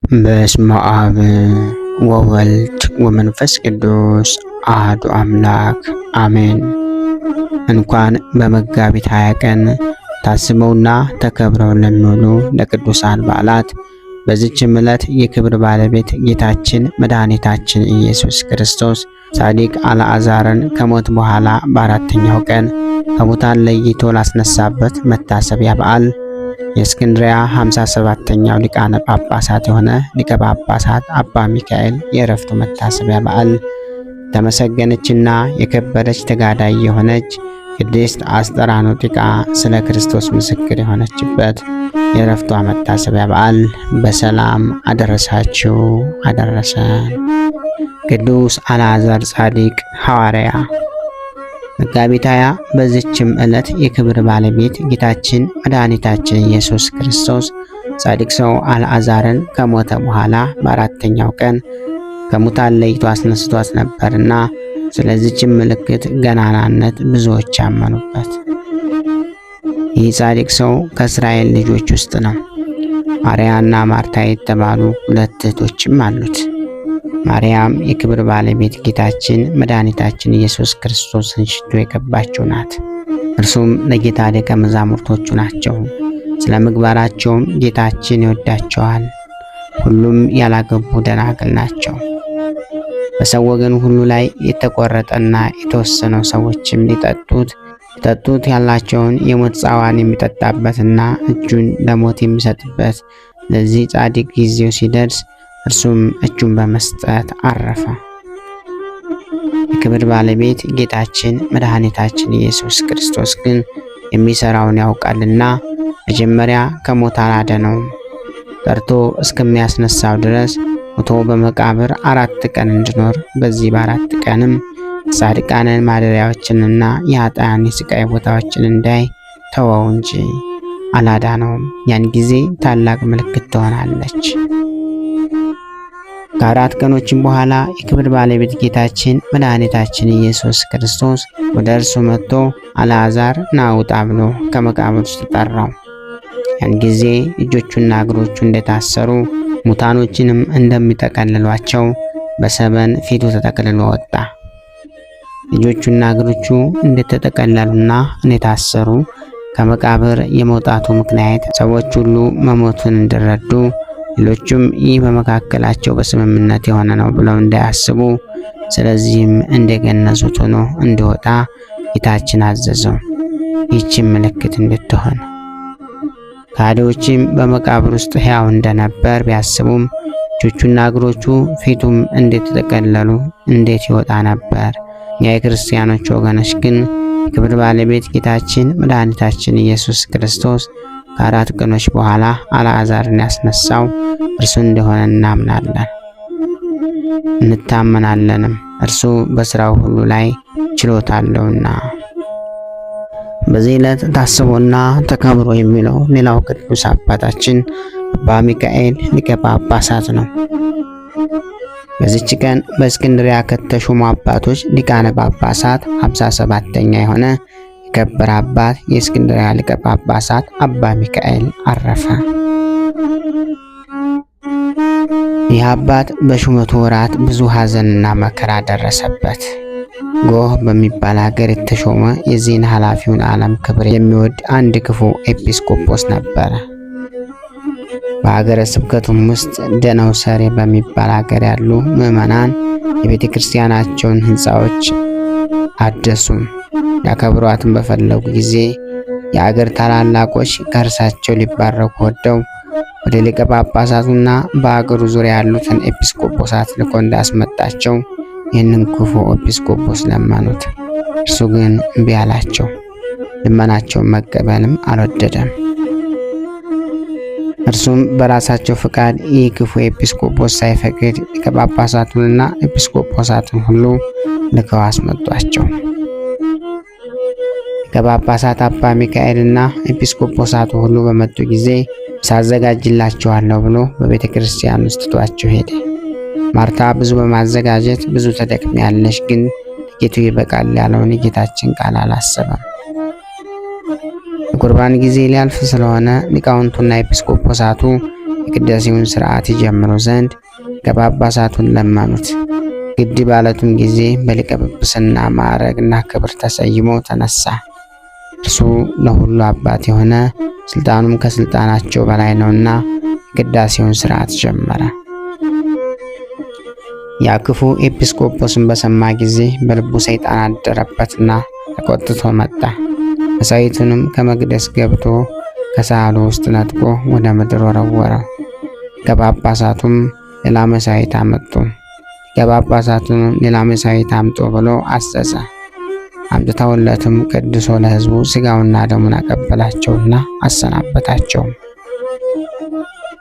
በስመ አብ ወወልድ ወመንፈስ ቅዱስ አሐዱ አምላክ አሜን። እንኳን በመጋቢት 20 ቀን ታስበውና ተከብረው ለሚውሉ ለቅዱሳን በዓላት በዚችም ዕለት የክብር ባለቤት ጌታችን መድኃኒታችን ኢየሱስ ክርስቶስ ጻድቅ አልዓዛርን ከሞት በኋላ በአራተኛው ቀን ከሙታን ለይቶ ላስነሳበት መታሰቢያ በዓል የእስክንድርያ 57ኛው ሊቃነ ጳጳሳት የሆነ ሊቀ ጳጳሳት አባ ሚካኤል የዕረፍቱ መታሰቢያ በዓል ተመሰገነችና የከበረች ተጋዳይ የሆነች ቅድስት አስጠራኖጢቃ ስለ ክርስቶስ ምስክር የሆነችበት የዕረፍቷ መታሰቢያ በዓል በሰላም አደረሳችሁ አደረሰን። ቅዱስ አልዓዛር ጻድቅ ሐዋርያ። መጋቢት 20 በዚችም ዕለት የክብር ባለቤት ጌታችን መድኃኒታችን ኢየሱስ ክርስቶስ ጻድቅ ሰው አልዓዛርን ከሞተ በኋላ በአራተኛው ቀን ከሙታን ለይቶ አስነስቶት ነበርና ስለዚህችም ምልክት ገናናነት ብዙዎች ያመኑበት። ይህ ጻድቅ ሰው ከእስራኤል ልጆች ውስጥ ነው። ማርያና ማርታ የተባሉ ሁለት እህቶችም አሉት። ማርያም የክብር ባለቤት ጌታችን መድኃኒታችን ኢየሱስ ክርስቶስን ሽቶ የቀባችው ናት። እርሱም ለጌታ ደቀ መዛሙርቶቹ ናቸው። ስለ ምግባራቸውም ጌታችን ይወዳቸዋል። ሁሉም ያላገቡ ደናግል ናቸው። በሰው ወገን ሁሉ ላይ የተቆረጠና የተወሰነው ሰዎችም ሊጠጡት ያላቸውን የሞት ጽዋን የሚጠጣበትና እጁን ለሞት የሚሰጥበት ለዚህ ጻድቅ ጊዜው ሲደርስ እርሱም እጁን በመስጠት አረፈ። የክብር ባለቤት ጌታችን መድኃኒታችን ኢየሱስ ክርስቶስ ግን የሚሰራውን ያውቃልና መጀመሪያ ከሞት አላዳነውም። ጠርቶ እስከሚያስነሳው ድረስ ሞቶ በመቃብር 4 ቀን እንዲኖር በዚህ በ4 ቀንም ጻድቃንን ማደሪያዎችንና የኃጥአን የስቃይ ቦታዎችን እንዳይ ተወው እንጂ አላዳነውም። ያን ጊዜ ታላቅ ምልክት ትሆናለች። ከ4 ቀኖችም በኋላ የክብር ባለቤት ጌታችን መድኃኒታችን ኢየሱስ ክርስቶስ ወደ እርሱ መጥቶ አልዓዛር ና ውጣ ብሎ ከመቃብር ውስጥ ጠራው። ያን ጊዜ እጆቹና እግሮቹ እንደታሰሩ ሙታኖችንም እንደሚጠቀልሏቸው በሰበን ፊቱ ተጠቅልሎ ወጣ። እጆቹና እግሮቹ እንደተጠቀለሉና እንደታሰሩ ከመቃብር የመውጣቱ ምክንያት ሰዎች ሁሉ መሞቱን እንዲረዱ ሌሎቹም ይህ በመካከላቸው በስምምነት የሆነ ነው ብለው እንዳያስቡ፣ ስለዚህም እንደገነዙት ሆኖ እንዲወጣ ጌታችን አዘዘው። ይህችን ምልክት እንድትሆን ከሃዲዎችም በመቃብር ውስጥ ሕያው እንደነበር ቢያስቡም እጆቹና እግሮቹ ፊቱም እንደተጠቀለሉ እንዴት ይወጣ ነበር? እኛ የክርስቲያኖች ወገኖች ግን የክብር ባለቤት ጌታችን መድኃኒታችን ኢየሱስ ክርስቶስ ከ4 ቀኖች በኋላ አልዓዛርን ያስነሳው እርሱ እንደሆነ እናምናለን እንታመናለንም። እርሱ በሥራው ሁሉ ላይ ችሎታ አለውና። በዚህ ዕለት ታስቦና ተከብሮ የሚለው ሌላው ቅዱስ አባታችን አባ ሚካኤል ሊቀ ጳጳሳት ነው። በዚች ቀን በእስክንድርያ ከተሾሙ አባቶች ሊቃነ ጳጳሳት 57ኛ የሆነ የከበረ አባት የእስክንድርያ ሊቀ ጳጳሳት አባ ሚካኤል አረፈ። ይህ አባት በሹመቱ ወራት ብዙ ሐዘንና መከራ ደረሰበት። ጎህ በሚባል ሀገር የተሾመ የዚህን ኃላፊውን ዓለም ክብር የሚወድ አንድ ክፉ ኤጲስቆጶስ ነበረ። በሀገረ ስብከቱም ውስጥ ደነው ሰሬ በሚባል ሀገር ያሉ ምዕመናን የቤተ ክርስቲያናቸውን ሕንፃዎች አደሱም። ያከብሯትን በፈለጉ ጊዜ የአገር ታላላቆች ከእርሳቸው ሊባረኩ ወደው ወደ ሊቀ ጳጳሳቱና በአገሩ ዙሪያ ያሉትን ኤጲስቆጶሳት ልኮ እንዳስመጣቸው ይህንን ክፉ ኤጲስቆጶስ ለመኑት። እርሱ ግን እምቢ አላቸው። ልመናቸውን መቀበልም አልወደደም። እርሱም በራሳቸው ፍቃድ ይህ ክፉ ኤጲስቆጶስ ሳይፈቅድ ሊቀ ጳጳሳቱንና ኤጲስቆጶሳቱን ሁሉ ልከው አስመጧቸው። ሊቀ ጳጳሳት አባ ሚካኤልና ኤጲስቆጶሳቱ ሁሉ በመጡ ጊዜ ሳዘጋጅላቸዋለሁ ብሎ በቤተ ክርስቲያን ውስጥ ትቷቸው ሄደ። ማርታ ብዙ በማዘጋጀት ብዙ ተደክሚያለሽ፣ ግን ጥቂቱ ይበቃል ያለውን የጌታችን ቃል አላሰበም። የቁርባን ጊዜ ሊያልፍ ስለሆነ ሊቃውንቱና ኤጲስቆጶሳቱ የቅዳሴውን ሥርዓት ይጀምሩ ዘንድ ጳጳሳቱን ለመኑት። ግድ ባለቱም ጊዜ በሊቀ ጵጵስና ማዕረግና ክብር ተሰይሞ ተነሳ። እርሱ ለሁሉ አባት የሆነ ስልጣኑም ከስልጣናቸው በላይ ነውና የቅዳሴውን ሥርዓት ጀመረ። ያ ክፉ ኤጲስቆጶስን በሰማ ጊዜ በልቡ ሰይጣን አደረበትና ተቆጥቶ መጣ። መሥዋዕቱንም ከመቅደስ ገብቶ ከሳህኑ ውስጥ ነጥቆ ወደ ምድር ወረወረው። ከጳጳሳቱም ሌላ መሥዋዕት አመጡ። ከጳጳሳቱም ሌላ መሥዋዕት አምጡ ብሎ አዘዘ። አምጥተውለትም ቀድሶ ለሕዝቡ ሥጋውና ደሙን አቀበላቸውና አሰናበታቸው።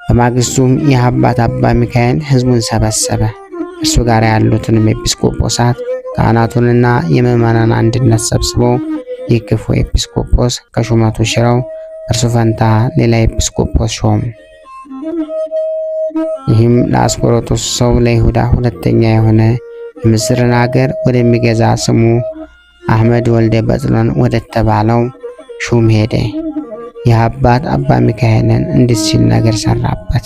በማግስቱም ይህ አባት አባ ሚካኤል ሕዝቡን ሰበሰበ። እርሱ ጋር ያሉትንም ኤጲስቆጶሳት ካህናቱንና የምዕመናን አንድነት ሰብስቦ ይህ ክፉ ኤጲስቆጶስ ከሹመቱ ሽረው እርሱ ፈንታ ሌላ ኤጲስቆጶስ ሾሙ። ይህም ለአስቆሮጦስ ሰው ለይሁዳ ሁለተኛ የሆነ የምስርን አገር ወደሚገዛ ስሙ አሕመድ ወልደ በጥሎን ወደ ተባለው ሹም ሄደ። ይህ አባት አባ ሚካኤልን እንዲህ ሲል ነገር ሰራበት።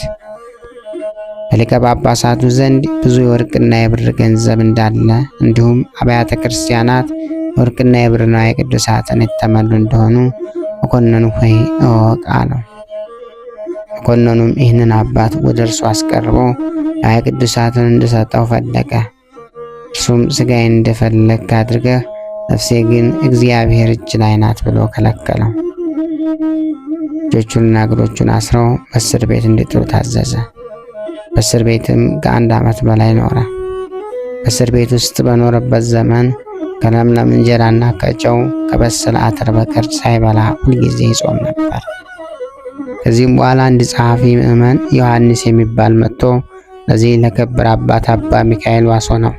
በሊቀ ጳጳሳቱ ዘንድ ብዙ የወርቅና የብር ገንዘብ እንዳለ እንዲሁም አብያተ ክርስቲያናት የወርቅና የብርና የቅዱሳትን የተመሉ እንደሆኑ መኮንኑ ሆይ እወቅ አለው። መኮንኑም ይህንን አባት ወደ እርሱ አስቀርቦ ቅዱሳትን እንድሰጠው ፈለገ። እርሱም ሥጋዬን እንደፈለግ አድርገህ ነፍሴ ግን እግዚአብሔር እጅ ላይ ናት ብሎ ከለከለው። እጆቹንና እግሮቹን አስረው በእስር ቤት እንዲጥሉ ታዘዘ። በእስር ቤትም ከ1 ዓመት በላይ ኖረ። በእስር ቤት ውስጥ በኖረበት ዘመን ከለምለም እንጀራና ከጨው ከበሰለ አተር በቀር ሳይበላ ሁልጊዜ ይጾም ነበር። ከዚህም በኋላ አንድ ጸሐፊ ምዕመን ዮሐንስ የሚባል መጥቶ ለዚህ ለከበረ አባት አባ ሚካኤል ዋስ ሆነው።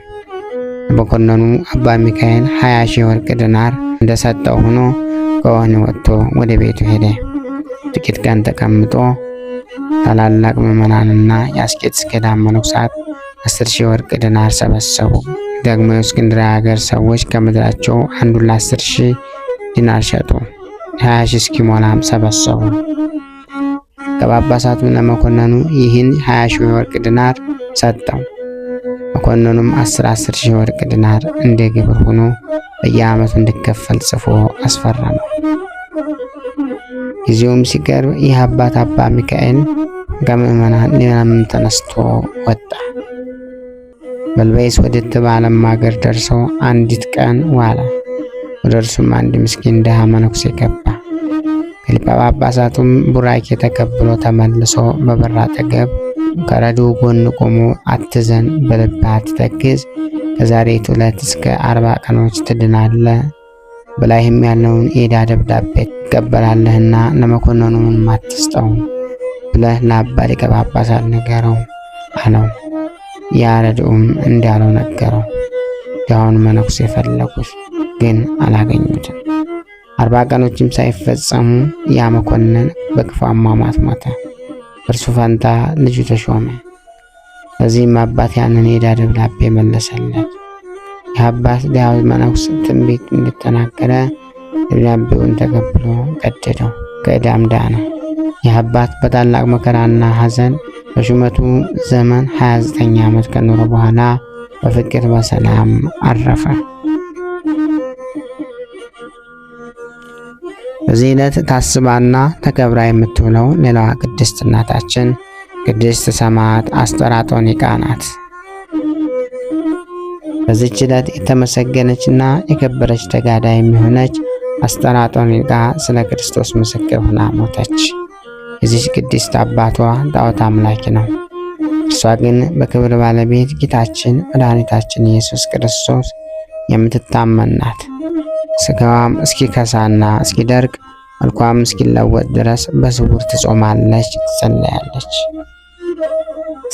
መኮንኑ አባ ሚካኤል 20,000 የወርቅ ዲናር እንደሰጠው ሆኖ ከወህኒ ወጥቶ ወደ ቤቱ ሄደ። ጥቂት ቀን ተቀምጦ ታላላቅ ምዕመናንና የአስቄጥስ ገዳም መነኮሳት 10,000 የወርቅ ዲናር ሰበሰቡ። ደግሞ የእስክንድርያ ሀገር ሰዎች ከምድራቸው አንዱን ለ10,000 ዲናር ሸጡ። 20,000 እስኪሞላም ሰበሰቡ። ከጳጳሳቱ ለመኮንኑ ይህን 20,000 የወርቅ ዲናር ሰጠው። መኮንኑም 10,000 የወርቅ ዲናር እንደ ግብር ሆኖ በየዓመቱ እንዲከፈል ጽፎ አስፈረመው። ጊዜውም ሲቀርብ ይህ አባት አባ ሚካኤል ከምዕመናን ሊለምን ተነስቶ ወጣ። በልበይስ ወደ ተባለም ሀገር ደርሶ አንዲት ቀን ዋለ። ወደ እርሱም አንድ ምስኪን ድሃ መነኩሴ ገባ። ከሊቀ ጳጳሳቱም ቡራኬ ተቀብሎ ተመልሶ በበር አጠገብ ከረድኡ ጎን ቆሞ አትዘን፣ በልብህ አትተክዝ፣ ከዛሬቱ ዕለት እስከ 40 ቀኖች ትድናለህ፣ በላይህም ያለውን የዕዳ ደብዳቤ ትቀበላለህና ለመኮንኑ ምንም አትስጠው ብለህ ለአባ ሊቀ ጳጳሳት ንገረው አለው። ያ ረድኡም እንዳለው ነገረው። ድሃውን መነኩሴ ፈለጉት፣ ግን አላገኙትም። 40 ቀኖችም ሳይፈጸሙ ያ መኮንን በክፉ አሟሟት ሞተ። እርሱ ፈንታ ልጁ ተሾመ። በዚህም አባት ያንን የዕዳ ደብዳቤ መለሰለት። የአባት ድሃው መነኩሴ ትንቢት እንደተናገረ ደብዳቤውን ተቀብሎ ቀደደው፣ ከዕዳም ዳነ። ይህ አባት በታላቅ መከራና ሐዘን በሹመቱ ዘመን 29 ዓመት ከኖረ በኋላ በፍቅር በሰላም አረፈ። በዚህ ዕለት ታስባና ተከብራ የምትውለው ሌላዋ ቅድስት እናታችን ቅድስት ሰማዕት አስጠራጦኒቃ ናት። በዚህች ዕለት የተመሰገነችና የከበረች ተጋዳይ የሚሆነች አስጠራጦኒቃ ስለ ክርስቶስ ምስክር ሆና ሞተች። የዚች ቅድስት አባቷ ጣዖት አምላኪ ነው። እርሷ ግን በክብር ባለቤት ጌታችን መድኃኒታችን ኢየሱስ ክርስቶስ የምትታመን ናት። ሥጋዋም እስኪከሳና እስኪደርቅ መልኳም እስኪለወጥ ድረስ በስውር ትጾማለች፣ ትጸለያለች።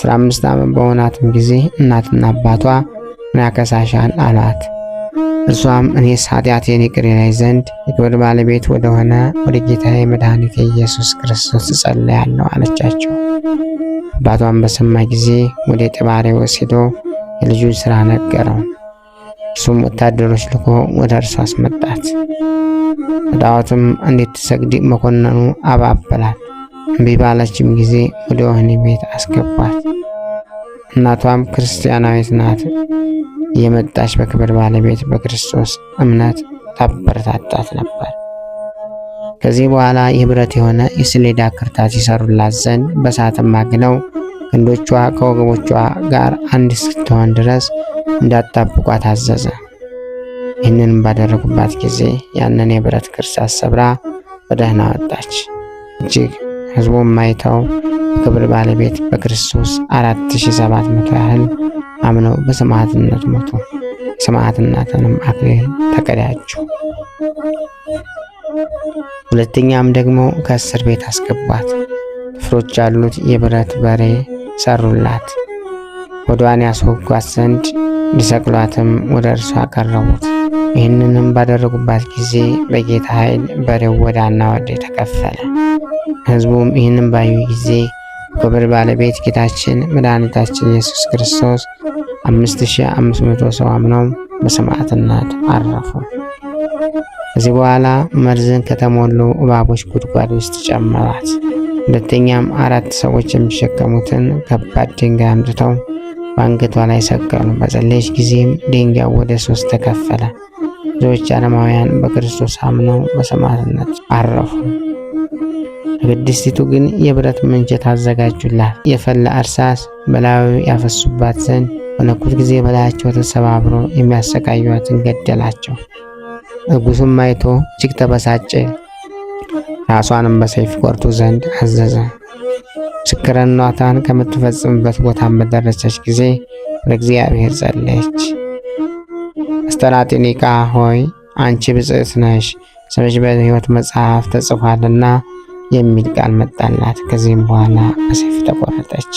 15 ዓመት በሆናትም ጊዜ እናትና አባቷ ምን ያከሳሻል አሏት። እርሷም እኔስ ኃጢአቴን ይቅር ይለኝ ዘንድ የክብር ባለቤት ወደሆነ ወደ ጌታዬ መድኃኒቴ ኢየሱስ ክርስቶስ እጸልያለሁ አለቻቸው። አባቷም በሰማ ጊዜ ወደ ጢባርዮስ ሄዶ የልጁን ሥራ ነገረው። እርሱም ወታደሮች ልኮ ወደ እርሱ አስመጣት። ጣዖትም እንድትሰግድ መኮንኑ አባበላት። እምቢ ባለችም ጊዜ ወደ ወህኒ ቤት አስገቧት። እናቷም ክርስቲያናዊት ናት። የመጣች በክብር ባለቤት በክርስቶስ እምነት ታበረታታት ነበር። ከዚህ በኋላ የብረት የሆነ የሰሌዳ ክርታስ ይሰሩላት ዘንድ በእሳትም ማግነው ክንዶቿ ከወገቦቿ ጋር አንድ እስክትሆን ድረስ እንዳጣብቋት አዘዘ። ይህንንም ባደረጉባት ጊዜ ያንን የብረት ክርታስ ሰብራ በደህና ወጣች። እጅግ ሕዝቡም አይተው በክብር ባለቤት በክርስቶስ 4700 ያህል አምነው በሰማዕትነት ሞቱ። የሰማዕትነትንም አክሊል ተቀዳጁ። ሁለተኛም ደግሞ ከእስር ቤት አስገቧት። ጥፍሮች ያሉት የብረት በሬ ሰሩላት። ሆዷን ያስወጓት ዘንድ ሊሰቅሏትም ወደ እርሷ አቀረቡት። ይህንንም ባደረጉባት ጊዜ በጌታ ኃይል በሬው ወዲያና ወዲህ ተከፈለ። ሕዝቡም ይህንን ባዩ ጊዜ ክብር ባለቤት ጌታችን መድኃኒታችን ኢየሱስ ክርስቶስ 5500 ሰው አምነው በሰማዕትነት አረፉ። ከዚህ በኋላ መርዝን ከተሞሉ እባቦች ጉድጓድ ውስጥ ጨመሯት። ሁለተኛም 4 ሰዎች የሚሸከሙትን ከባድ ድንጋይ አምጥተው በአንገቷ ላይ ሰቀሉ። በጸለየች ጊዜም ድንጋዩ ወደ 3 ተከፈለ። ብዙዎች ዓለማውያን በክርስቶስ አምነው በሰማዕትነት አረፉ። ለቅድስቲቱ ግን የብረት ምንቸት አዘጋጁላት። የፈላ እርሳስ በላዩ ያፈሱባት ዘንድ በነኩት ጊዜ በላያቸው ተሰባብሮ የሚያሰቃዩትን ገደላቸው። ንጉሡም አይቶ እጅግ ተበሳጨ። ራሷንም በሰይፍ ቆርጡ ዘንድ አዘዘ። ምስክርነቷን ከምትፈጽምበት ቦታም በደረሰች ጊዜ ወደ እግዚአብሔር ጸለየች። አስጠናጢኒቃ ሆይ አንቺ ብጽዕት ነሽ፣ ስምሽ በሕይወት መጽሐፍ ተጽፏልና የሚል ቃል መጣላት። ከዚህም በኋላ በሰይፍ ተቆረጠች።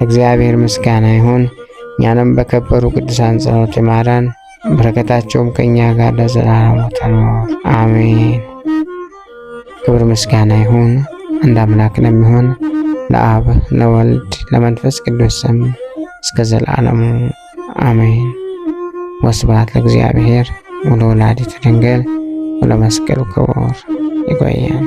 እግዚአብሔር ምስጋና ይሁን። እኛንም በከበሩ ቅዱሳን ጸሎት ይማረን፣ በረከታቸውም ከእኛ ጋር ለዘላለሙ ትኑር አሜን። ክብር ምስጋና ይሁን አንድ አምላክ ለሚሆን ለአብ ለወልድ ለመንፈስ ቅዱስ ስም እስከ ዘላለሙ አሜን። ወስብሐት ለእግዚአብሔር ወለወላዲቱ ድንግል ወለመስቀሉ ክቡር። ይቆየን።